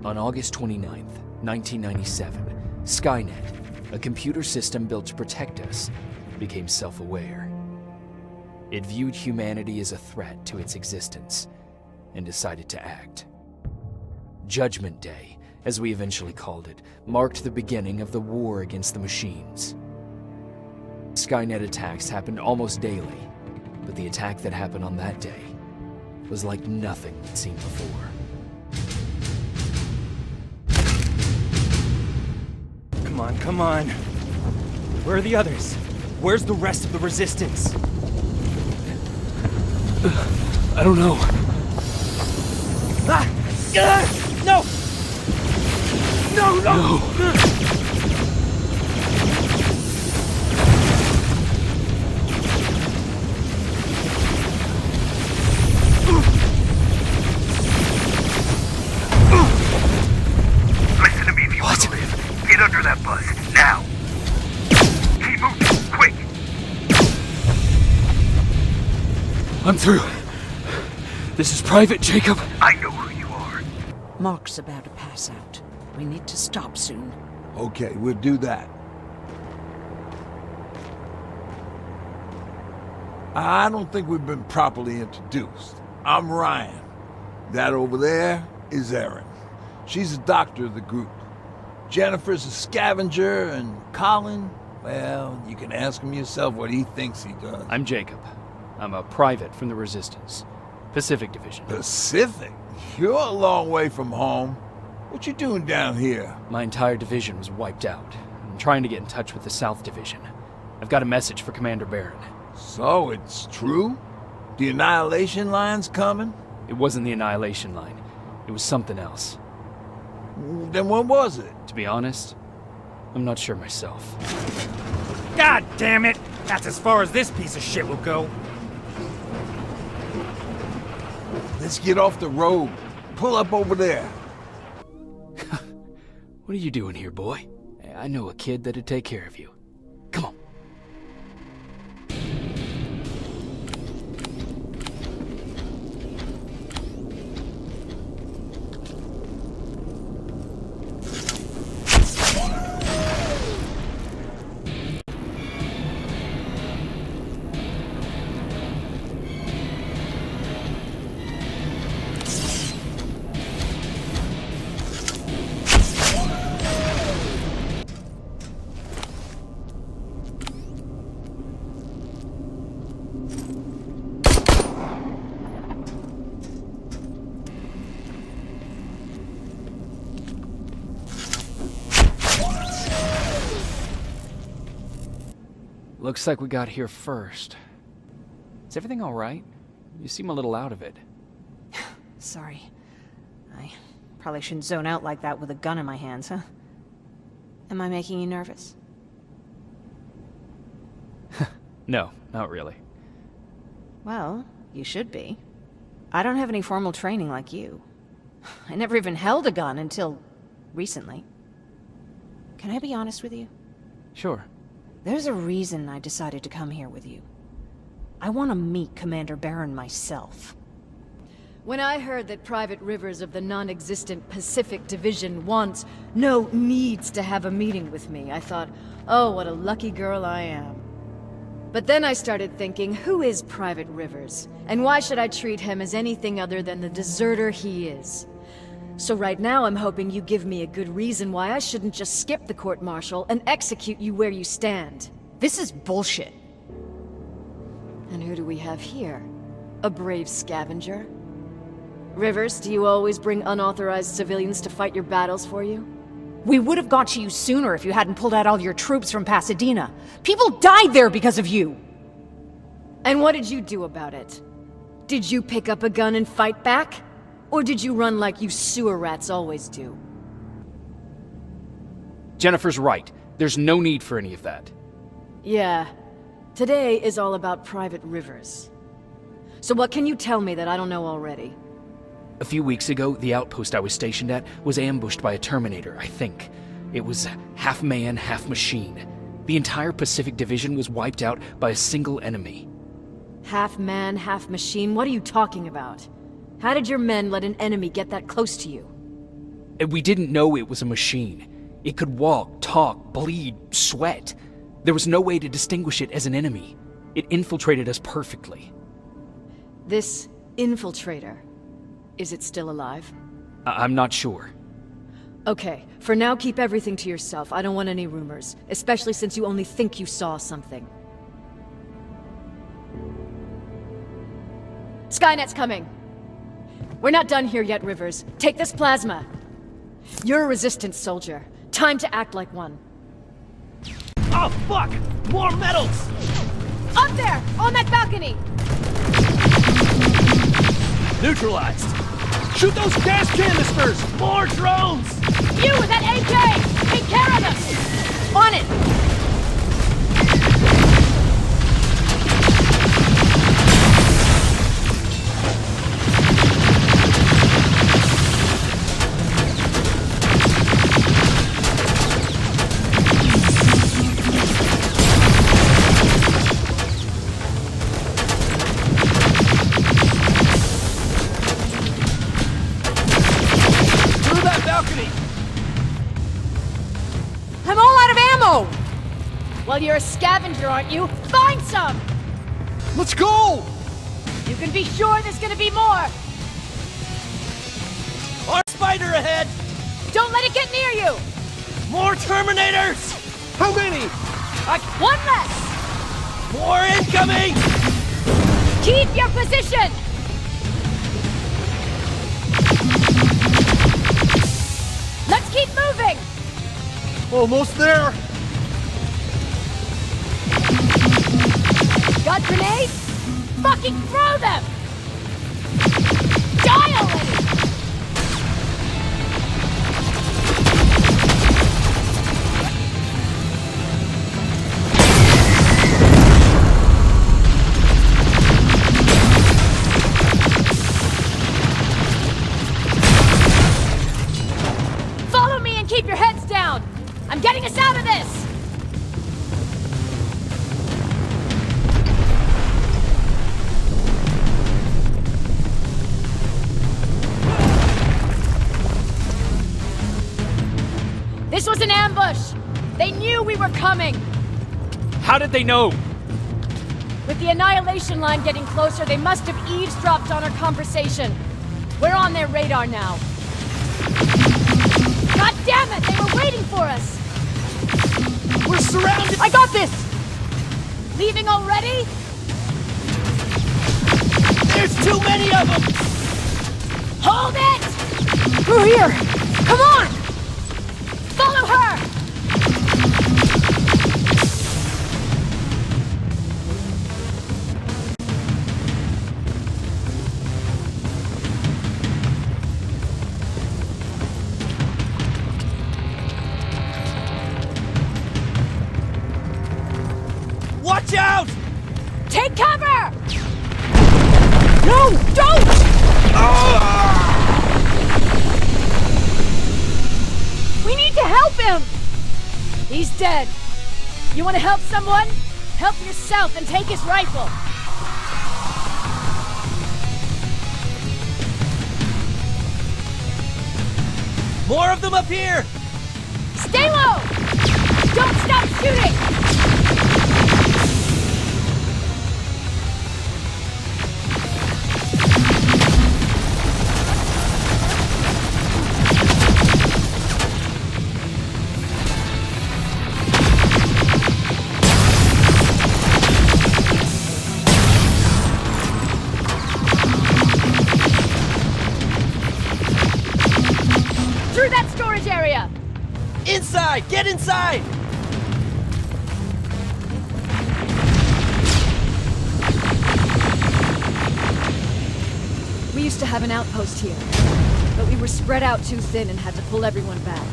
On August 29th, 1997, Skynet, a computer system built to protect us, became self-aware. It viewed humanity as a threat to its existence and decided to act. Judgment Day, as we eventually called it, marked the beginning of the war against the machines. Skynet attacks happened almost daily, but the attack that happened on that day was like nothing we'd seen before. Come on, come on. Where are the others? Where's the rest of the resistance? I don't know. Ah! No! No, no! Listen to me if you want to live. Get under that bus, now! Keep moving, quick! I'm through. This is Private Jacob. I know who you are. Mark's about to pass out. We need to stop soon. Okay, we'll do that. I don't think we've been properly introduced. I'm Ryan. That over there is Erin. She's the doctor of the group. Jennifer's a scavenger, and Colin, well, you can ask him yourself what he thinks he does. I'm Jacob. I'm a private from the Resistance. Pacific Division. Pacific? You're a long way from home. What you doing down here? My entire division was wiped out. I'm trying to get in touch with the South Division. I've got a message for Commander Barron. So, it's true? The Annihilation Line's coming? It wasn't the Annihilation Line. It was something else. Then what was it? To be honest, I'm not sure myself. God damn it! That's as far as this piece of shit will go. Let's get off the road. Pull up over there. What are you doing here, boy? I know a kid that'd take care of you. Come on. Looks like we got here first. Is everything all right? You seem a little out of it. Sorry. I probably shouldn't zone out like that with a gun in my hands, huh? Am I making you nervous? No, not really. Well, you should be. I don't have any formal training like you. I never even held a gun until recently. Can I be honest with you? Sure. There's a reason I decided to come here with you. I want to meet Commander Barron myself. When I heard that Private Rivers of the non-existent Pacific Division needs to have a meeting with me, I thought, oh, what a lucky girl I am. But then I started thinking, who is Private Rivers? And why should I treat him as anything other than the deserter he is? So right now I'm hoping you give me a good reason why I shouldn't just skip the court-martial and execute you where you stand. This is bullshit. And who do we have here? A brave scavenger? Rivers, do you always bring unauthorized civilians to fight your battles for you? We would have got to you sooner if you hadn't pulled out all your troops from Pasadena. People died there because of you! And what did you do about it? Did you pick up a gun and fight back? Or did you run like you sewer rats always do? Jennifer's right. There's no need for any of that. Yeah. Today is all about Private Rivers. So what can you tell me that I don't know already? A few weeks ago, the outpost I was stationed at was ambushed by a Terminator, I think. It was half man, half machine. The entire Pacific Division was wiped out by a single enemy. Half man, half machine? What are you talking about? How did your men let an enemy get that close to you? And we didn't know it was a machine. It could walk, talk, bleed, sweat. There was no way to distinguish it as an enemy. It infiltrated us perfectly. This infiltrator, is it still alive? I'm not sure. Okay, for now keep everything to yourself. I don't want any rumors, especially since you only think you saw something. Skynet's coming! We're not done here yet, Rivers. Take this plasma. You're a resistance soldier. Time to act like one. Oh, fuck! More metals! Up there! On that balcony! Neutralized! Shoot those gas canisters! More drones! You with that AK! Take care of us! On it! I'm all out of ammo! Well, you're a scavenger, aren't you? Find some! Let's go! You can be sure there's gonna be more! Our spider ahead! Don't let it get near you! More Terminators! How many? One less! More incoming! Keep your position! Let's keep moving! Almost there! Got grenades? Fucking throw them! Die already! Follow me and keep your heads down! I'm getting us out of this! This was an ambush! They knew we were coming! How did they know? With the Annihilation line getting closer, they must have eavesdropped on our conversation. We're on their radar now. God damn it! They were waiting for us! We're surrounded! I got this! Leaving already? There's too many of them! Hold it! Through here! Come on! Follow her! Watch out! Take cover! No! Don't! We need to help him! He's dead. You want to help someone? Help yourself and take his rifle. More of them up here! Stay low! Don't stop shooting! Through that storage area! Inside! Get inside! We used to have an outpost here, but we were spread out too thin and had to pull everyone back.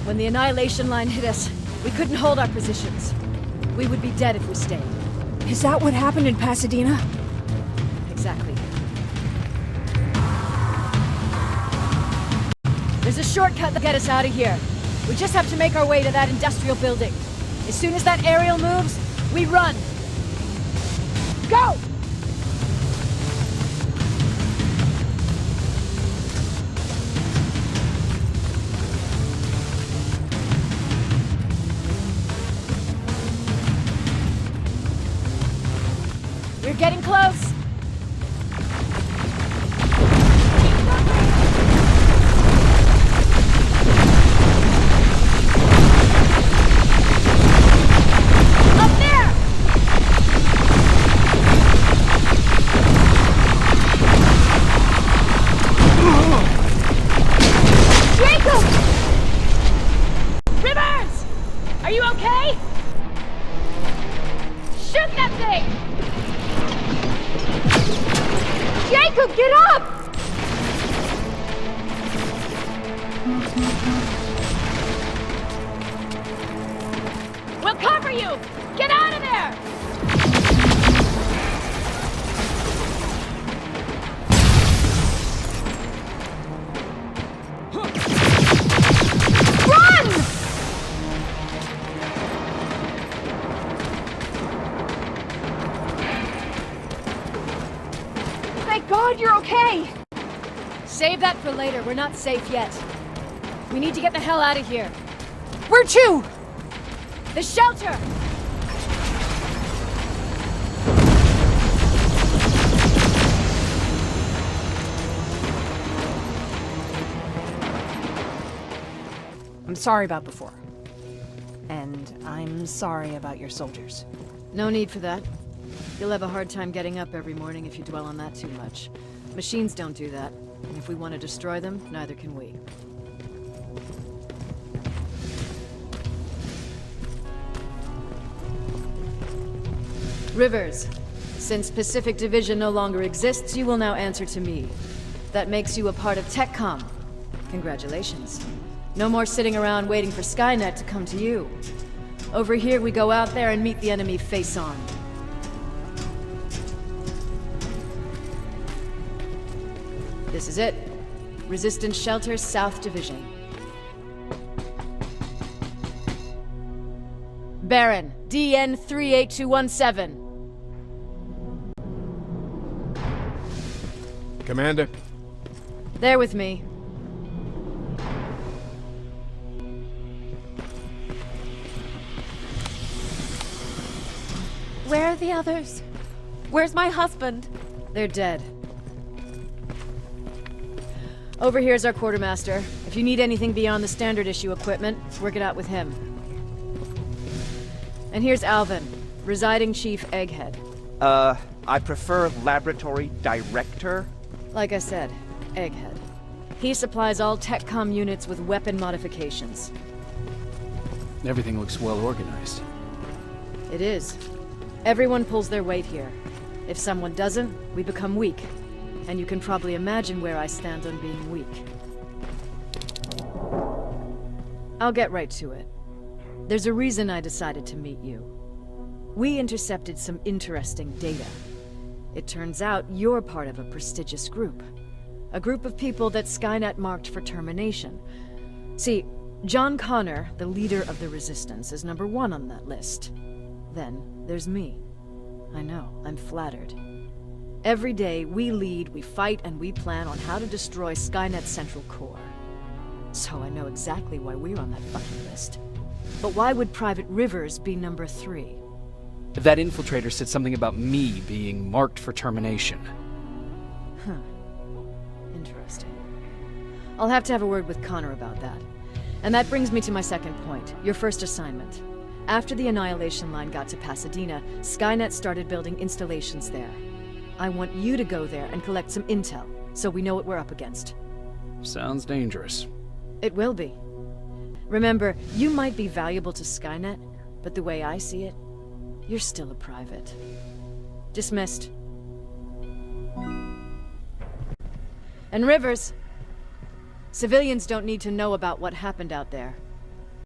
When the Annihilation line hit us, we couldn't hold our positions. We would be dead if we stayed. Is that what happened in Pasadena? Exactly. There's a shortcut that'll get us out of here. We just have to make our way to that industrial building. As soon as that aerial moves, we run. Go! getting close! Up there! Jacob! Rivers! Are you okay? Shoot that thing! Jacob, get up! We'll cover you! Get out of there! Run! Thank God you're okay! Save that for later. We're not safe yet. We need to get the hell out of here. Where to? The shelter! I'm sorry about before. And I'm sorry about your soldiers. No need for that. You'll have a hard time getting up every morning if you dwell on that too much. Machines don't do that. And if we want to destroy them, neither can we. Rivers, since Pacific Division no longer exists, you will now answer to me. That makes you a part of TechCom. Congratulations. No more sitting around waiting for Skynet to come to you. Over here, we go out there and meet the enemy face on. This is it. Resistance Shelter, South Division. Baron, DN 38217. Commander. There with me. Where are the others? Where's my husband? They're dead. Over here's our quartermaster. If you need anything beyond the standard issue equipment, work it out with him. And here's Alvin, residing chief Egghead. I prefer laboratory director. Like I said, Egghead. He supplies all TechCom units with weapon modifications. Everything looks well organized. It is. Everyone pulls their weight here. If someone doesn't, we become weak. And you can probably imagine where I stand on being weak. I'll get right to it. There's a reason I decided to meet you. We intercepted some interesting data. It turns out you're part of a prestigious group. A group of people that Skynet marked for termination. See, John Connor, the leader of the Resistance, is number 1 on that list. Then there's me. I know, I'm flattered. Every day, we lead, we fight, and we plan on how to destroy Skynet's central core. So I know exactly why we're on that fucking list. But why would Private Rivers be number 3? That infiltrator said something about me being marked for termination. Huh. Interesting. I'll have to have a word with Connor about that. And that brings me to my second point, your first assignment. After the Annihilation Line got to Pasadena, Skynet started building installations there. I want you to go there and collect some intel, so we know what we're up against. Sounds dangerous. It will be. Remember, you might be valuable to Skynet, but the way I see it, you're still a private. Dismissed. And Rivers, civilians don't need to know about what happened out there.